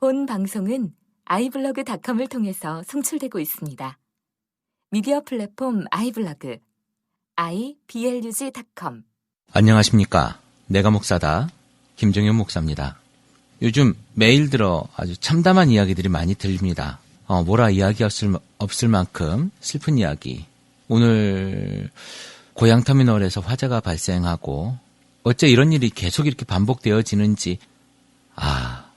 본 방송은 iblog.com을 통해서 송출되고 있습니다. 미디어 플랫폼 iblog, iblog.com. 안녕하십니까. 내가 목사다. 김종현 목사입니다. 요즘 매일 들어 아주 참담한 이야기들이 많이 들립니다. 뭐라 이야기 없을 만큼 슬픈 이야기. 오늘 고양터미널에서 화재가 발생하고 어째 이런 일이 계속 이렇게 반복되어지는지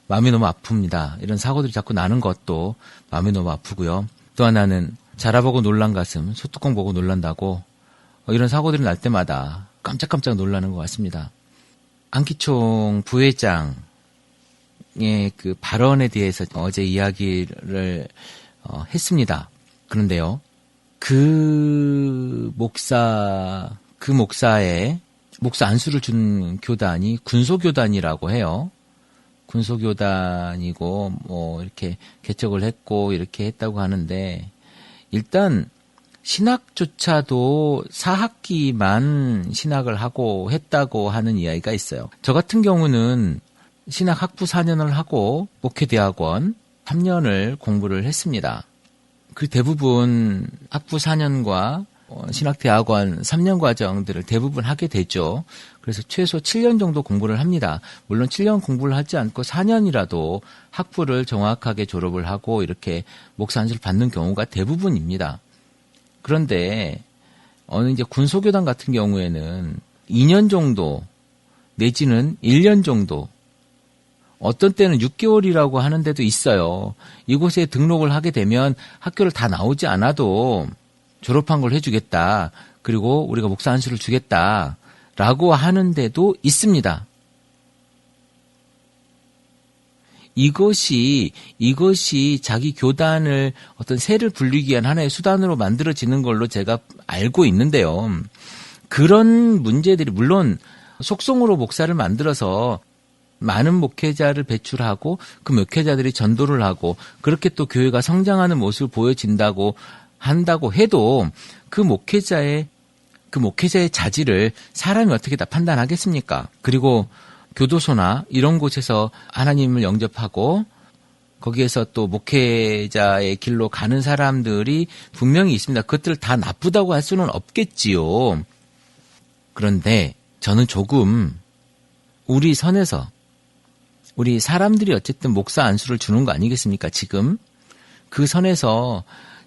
마음이 너무 아픕니다. 이런 사고들이 자꾸 나는 것도 마음이 너무 아프고요. 또 하나는 자라보고 놀란 가슴, 소뚜껑 보고 놀란다고 이런 사고들이 날 때마다 깜짝깜짝 놀라는 것 같습니다. 안기총 부회장의 그 발언에 대해서 어제 이야기를 했습니다. 그런데요, 그 목사의 목사 안수를 준 교단이 군소교단이라고 해요. 군소교단이고 이렇게 개척을 했고 이렇게 했다고 하는데, 일단 신학조차도 4학기만 신학을 하고 했다고 하는 이야기가 있어요. 저 같은 경우는 신학 학부 4년을 하고 목회대학원 3년을 공부를 했습니다. 그 대부분 학부 4년과 신학대학원 3년 과정들을 대부분 하게 되죠. 그래서 최소 7년 정도 공부를 합니다. 물론 7년 공부를 하지 않고 4년이라도 학부를 정확하게 졸업을 하고 이렇게 목사 안수를 받는 경우가 대부분입니다. 그런데 이제 군소교단 같은 경우에는 2년 정도 내지는 1년 정도, 어떤 때는 6개월이라고 하는 데도 있어요. 이곳에 등록을 하게 되면 학교를 다 나오지 않아도 졸업한 걸 해주겠다. 그리고 우리가 목사 안수를 주겠다라고 하는 데도 있습니다. 이것이 자기 교단을 어떤 세를 불리기 위한 하나의 수단으로 만들어지는 걸로 제가 알고 있는데요. 그런 문제들이, 물론 속성으로 목사를 만들어서 많은 목회자를 배출하고 그 목회자들이 전도를 하고 그렇게 또 교회가 성장하는 모습을 보여진다고 한다고 해도 그 목회자의 자질을 사람이 어떻게 다 판단하겠습니까? 그리고 교도소나 이런 곳에서 하나님을 영접하고 거기에서 또 목회자의 길로 가는 사람들이 분명히 있습니다. 그것들을 다 나쁘다고 할 수는 없겠지요. 그런데 저는 조금 우리 선에서, 우리 사람들이 어쨌든 목사 안수를 주는 거 아니겠습니까? 지금 그 선에서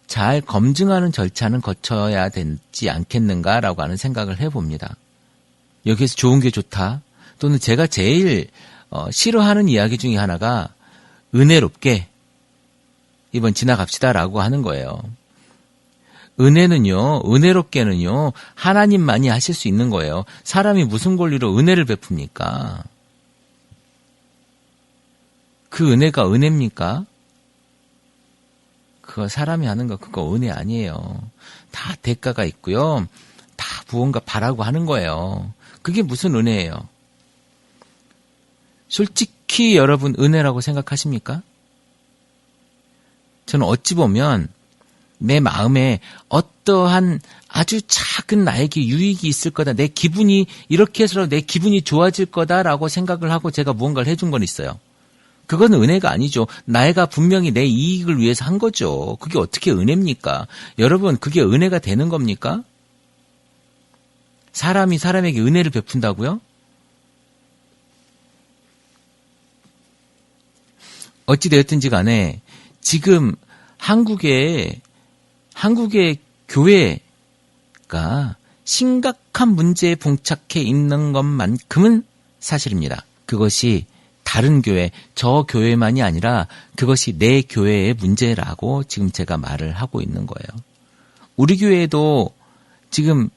잘 검증하는 절차는 거쳐야 되지 않겠는가라고 하는 생각을 해봅니다. 여기에서 좋은 게 좋다, 또는 제가 제일 싫어하는 이야기 중에 하나가 은혜롭게 이번 지나갑시다라고 하는 거예요. 은혜롭게는요 하나님만이 하실 수 있는 거예요. 사람이 무슨 권리로 은혜를 베풉니까? 그 은혜가 은혜입니까? 그거 사람이 하는 거, 그거 은혜 아니에요. 다 대가가 있고요. 다 무언가 바라고 하는 거예요. 그게 무슨 은혜예요? 솔직히 여러분 은혜라고 생각하십니까? 저는 어찌 보면 내 마음에 어떠한 아주 작은 나에게 유익이 있을 거다, 내 기분이 이렇게 해서 내 기분이 좋아질 거다라고 생각을 하고 제가 무언가를 해준 건 있어요. 그건 은혜가 아니죠. 나이가 분명히 내 이익을 위해서 한 거죠. 그게 어떻게 은혜입니까? 여러분, 그게 은혜가 되는 겁니까? 사람이 사람에게 은혜를 베푼다고요? 어찌되었든지 간에 지금 한국의 교회가 심각한 문제에 봉착해 있는 것만큼은 사실입니다. 그것이 다른 교회, 저 교회만이 아니라 그것이 내 교회의 문제라고 지금 제가 말을 하고 있는 거예요. 우리 교회도 지금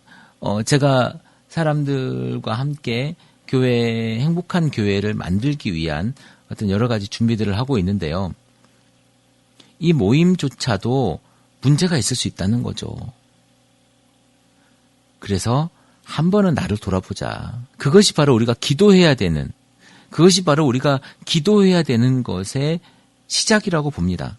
제가 사람들과 함께 행복한 교회를 만들기 위한 어떤 여러 가지 준비들을 하고 있는데요. 이 모임조차도 문제가 있을 수 있다는 거죠. 그래서 한 번은 나를 돌아보자. 그것이 바로 우리가 기도해야 되는 것의 시작이라고 봅니다.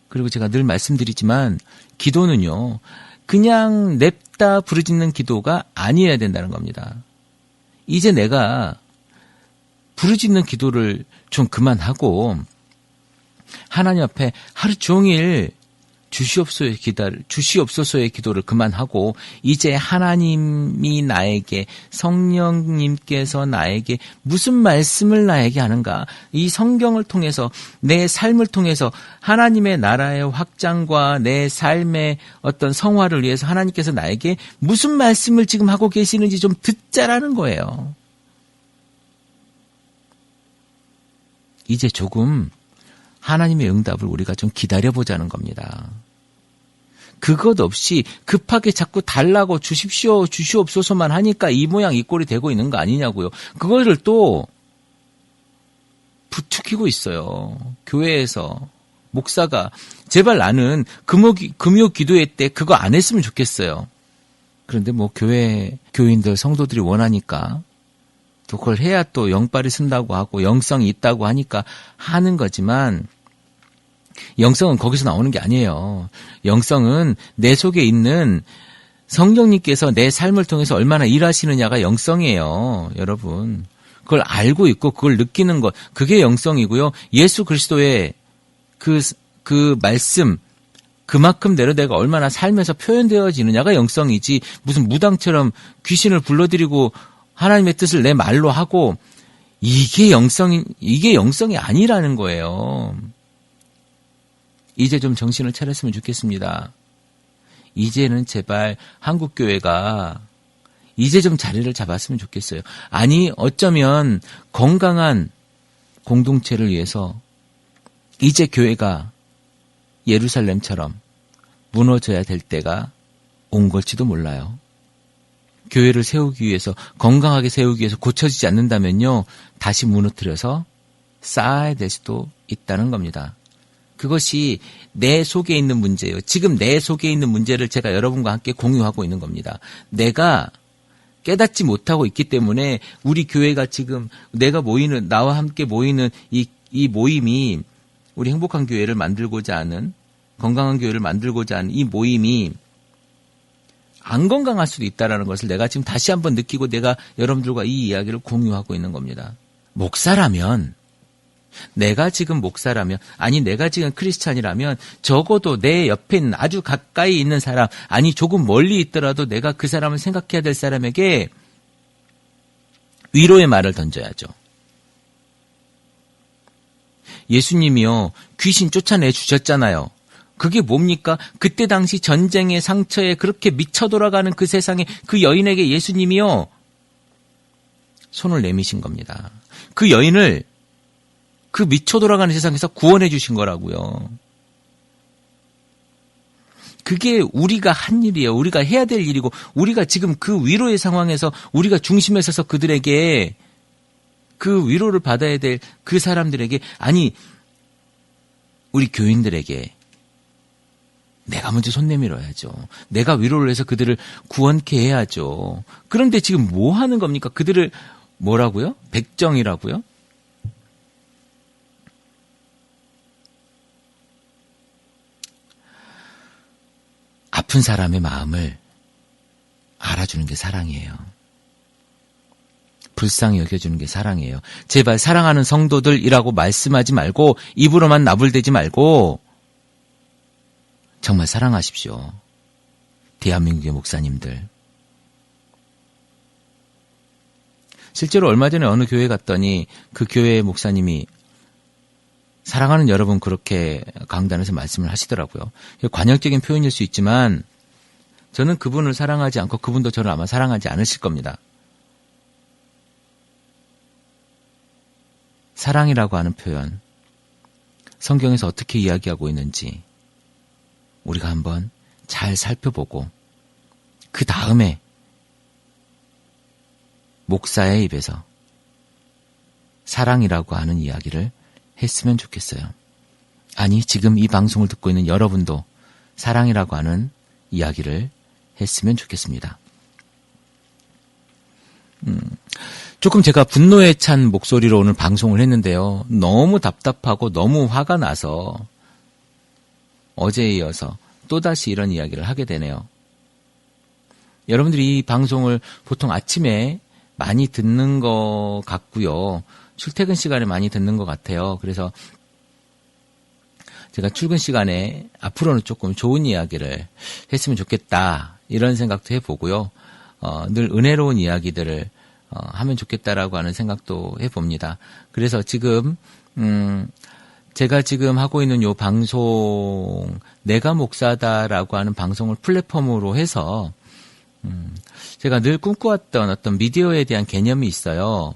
그리고 제가 늘 말씀드리지만 기도는요, 그냥 냅다 부르짖는 기도가 아니어야 된다는 겁니다. 이제 내가 부르짖는 기도를 좀 그만하고 하나님 앞에 하루 종일 주시옵소서의 기도를 그만하고 이제 하나님이 나에게 성령님께서 나에게 무슨 말씀을 나에게 하는가 이 성경을 통해서 내 삶을 통해서 하나님의 나라의 확장과 내 삶의 어떤 성화를 위해서 하나님께서 나에게 무슨 말씀을 지금 하고 계시는지 좀 듣자라는 거예요. 이제 조금 하나님의 응답을 우리가 좀 기다려보자는 겁니다. 그것 없이 급하게 자꾸 달라고 주시옵소서만 하니까 이 모양 이 꼴이 되고 있는 거 아니냐고요. 그거를 또 부추기고 있어요. 교회에서 목사가 제발 나는 금요 기도회 때 그거 안 했으면 좋겠어요. 그런데 뭐 교인들 성도들이 원하니까 또 그걸 해야 또 영빨이 쓴다고 하고 영성이 있다고 하니까 하는 거지만 영성은 거기서 나오는 게 아니에요. 영성은 내 속에 있는 성령님께서 내 삶을 통해서 얼마나 일하시느냐가 영성이에요. 여러분. 그걸 알고 있고 그걸 느끼는 것. 그게 영성이고요. 예수 그리스도의 그 말씀 그만큼대로 내가 얼마나 삶에서 표현되어지느냐가 영성이지 무슨 무당처럼 귀신을 불러들이고 하나님의 뜻을 내 말로 하고 이게 영성이 아니라는 거예요. 이제 좀 정신을 차렸으면 좋겠습니다. 이제는 제발 한국교회가 이제 좀 자리를 잡았으면 좋겠어요. 아니 어쩌면 건강한 공동체를 위해서 이제 교회가 예루살렘처럼 무너져야 될 때가 온 걸지도 몰라요. 교회를 세우기 위해서 건강하게 세우기 위해서 고쳐지지 않는다면요. 다시 무너뜨려서 쌓아야 될 수도 있다는 겁니다. 그것이 내 속에 있는 문제예요. 지금 내 속에 있는 문제를 제가 여러분과 함께 공유하고 있는 겁니다. 내가 깨닫지 못하고 있기 때문에 우리 교회가 지금 나와 함께 모이는 이 모임이 우리 행복한 교회를 만들고자 하는 건강한 교회를 만들고자 하는 이 모임이 안 건강할 수도 있다는 것을 내가 지금 다시 한번 느끼고 내가 여러분들과 이 이야기를 공유하고 있는 겁니다. 내가 지금 크리스찬이라면 적어도 내 옆에 있는 아주 가까이 있는 사람, 아니 조금 멀리 있더라도 내가 그 사람을 생각해야 될 사람에게 위로의 말을 던져야죠. 예수님이요, 귀신 쫓아내 주셨잖아요. 그게 뭡니까? 그때 당시 전쟁의 상처에 그렇게 미쳐 돌아가는 그 세상에 그 여인에게 예수님이요, 손을 내미신 겁니다. 그 여인을 그 미쳐 돌아가는 세상에서 구원해 주신 거라고요. 그게 우리가 한 일이에요. 우리가 해야 될 일이고 우리가 지금 그 위로의 상황에서 우리가 중심에 서서 그들에게 그 위로를 받아야 될 그 사람들에게, 아니 우리 교인들에게 내가 먼저 손 내밀어야죠. 내가 위로를 해서 그들을 구원케 해야죠. 그런데 지금 뭐 하는 겁니까? 그들을 뭐라고요? 백정이라고요? 아픈 사람의 마음을 알아주는 게 사랑이에요. 불쌍히 여겨주는 게 사랑이에요. 제발 사랑하는 성도들이라고 말씀하지 말고 입으로만 나불대지 말고 정말 사랑하십시오. 대한민국의 목사님들. 실제로 얼마 전에 어느 교회 갔더니 그 교회의 목사님이 사랑하는 여러분 그렇게 강단에서 말씀을 하시더라고요. 관역적인 표현일 수 있지만 저는 그분을 사랑하지 않고 그분도 저를 아마 사랑하지 않으실 겁니다. 사랑이라고 하는 표현, 성경에서 어떻게 이야기하고 있는지 우리가 한번 잘 살펴보고 그 다음에 목사의 입에서 사랑이라고 하는 이야기를 했으면 좋겠어요. 아니, 지금 이 방송을 듣고 있는 여러분도 사랑이라고 하는 이야기를 했으면 좋겠습니다. 조금 제가 분노에 찬 목소리로 오늘 방송을 했는데요. 너무 답답하고 너무 화가 나서 어제에 이어서 또다시 이런 이야기를 하게 되네요. 여러분들이 이 방송을 보통 아침에 많이 듣는 것 같고요. 출퇴근 시간에 많이 듣는 것 같아요. 그래서 제가 출근 시간에 앞으로는 조금 좋은 이야기를 했으면 좋겠다 이런 생각도 해보고요. 늘 은혜로운 이야기들을 하면 좋겠다라고 하는 생각도 해봅니다. 그래서 지금 제가 지금 하고 있는 요 방송 내가 목사다라고 하는 방송을 플랫폼으로 해서 제가 늘 꿈꿔왔던 어떤 미디어에 대한 개념이 있어요.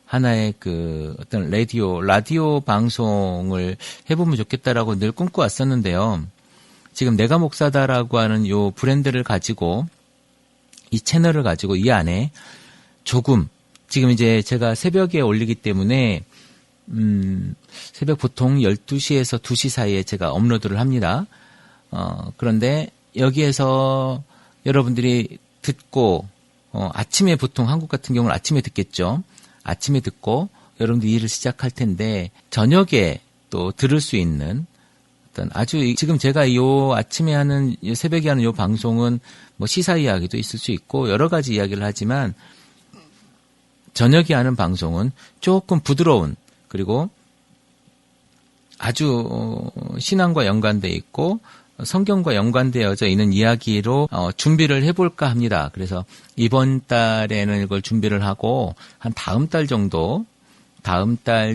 하나의 그 어떤 라디오 방송을 해보면 좋겠다라고 늘 꿈꿔왔었는데요. 지금 내가 목사다라고 하는 요 브랜드를 가지고 이 채널을 가지고 이 안에 조금 지금 이제 제가 새벽에 올리기 때문에 새벽 보통 12시에서 2시 사이에 제가 업로드를 합니다. 그런데 여기에서 여러분들이 듣고 아침에 보통 한국 같은 경우는 아침에 듣겠죠. 아침에 듣고 여러분들 일을 시작할 텐데 저녁에 또 들을 수 있는 어떤 아주 지금 제가 요 아침에 하는 새벽에 하는 요 방송은 뭐 시사 이야기도 있을 수 있고 여러 가지 이야기를 하지만 저녁에 하는 방송은 조금 부드러운 그리고 아주 신앙과 연관되어 있고 성경과 연관되어져 있는 이야기로 준비를 해볼까 합니다. 그래서 이번 달에는 이걸 준비를 하고 한 다음 달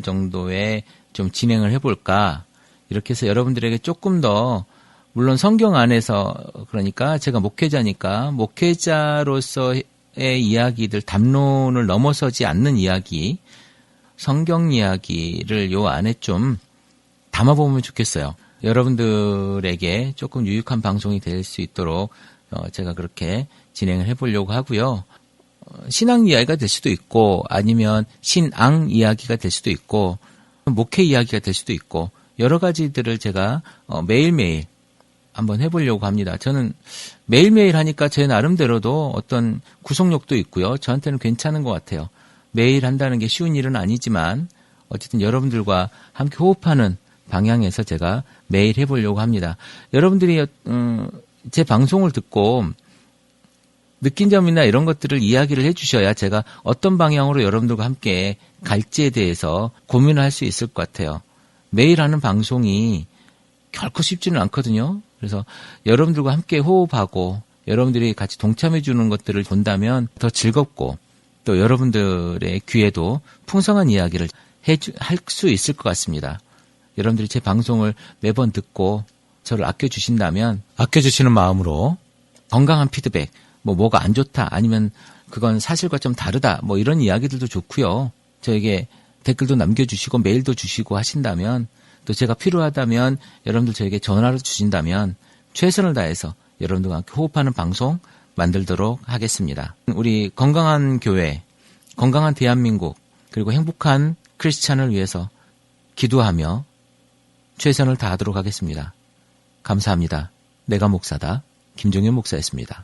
정도에 좀 진행을 해볼까 이렇게 해서 여러분들에게 조금 더 물론 성경 안에서 그러니까 제가 목회자니까 목회자로서의 이야기들 담론을 넘어서지 않는 이야기 성경 이야기를 요 안에 좀 담아보면 좋겠어요. 여러분들에게 조금 유익한 방송이 될 수 있도록 제가 그렇게 진행을 해보려고 하고요. 신앙 이야기가 될 수도 있고 아니면 신앙 이야기가 될 수도 있고 목회 이야기가 될 수도 있고 여러 가지들을 제가 매일매일 한번 해보려고 합니다. 저는 매일매일 하니까 제 나름대로도 어떤 구속력도 있고요. 저한테는 괜찮은 것 같아요. 매일 한다는 게 쉬운 일은 아니지만 어쨌든 여러분들과 함께 호흡하는 방향에서 제가 매일 해보려고 합니다. 여러분들이 제 방송을 듣고 느낀 점이나 이런 것들을 이야기를 해주셔야 제가 어떤 방향으로 여러분들과 함께 갈지에 대해서 고민을 할 수 있을 것 같아요. 매일 하는 방송이 결코 쉽지는 않거든요. 그래서 여러분들과 함께 호흡하고 여러분들이 같이 동참해 주는 것들을 본다면 더 즐겁고 또 여러분들의 귀에도 풍성한 이야기를 할 수 있을 것 같습니다. 여러분들이 제 방송을 매번 듣고 저를 아껴주신다면 아껴주시는 마음으로 건강한 피드백, 뭐가 안 좋다 아니면 그건 사실과 좀 다르다 뭐 이런 이야기들도 좋고요. 저에게 댓글도 남겨주시고 메일도 주시고 하신다면 또 제가 필요하다면 여러분들 저에게 전화를 주신다면 최선을 다해서 여러분들과 함께 호흡하는 방송 만들도록 하겠습니다. 우리 건강한 교회, 건강한 대한민국 그리고 행복한 크리스찬을 위해서 기도하며 최선을 다하도록 하겠습니다. 감사합니다. 내가 목사다. 김종현 목사였습니다.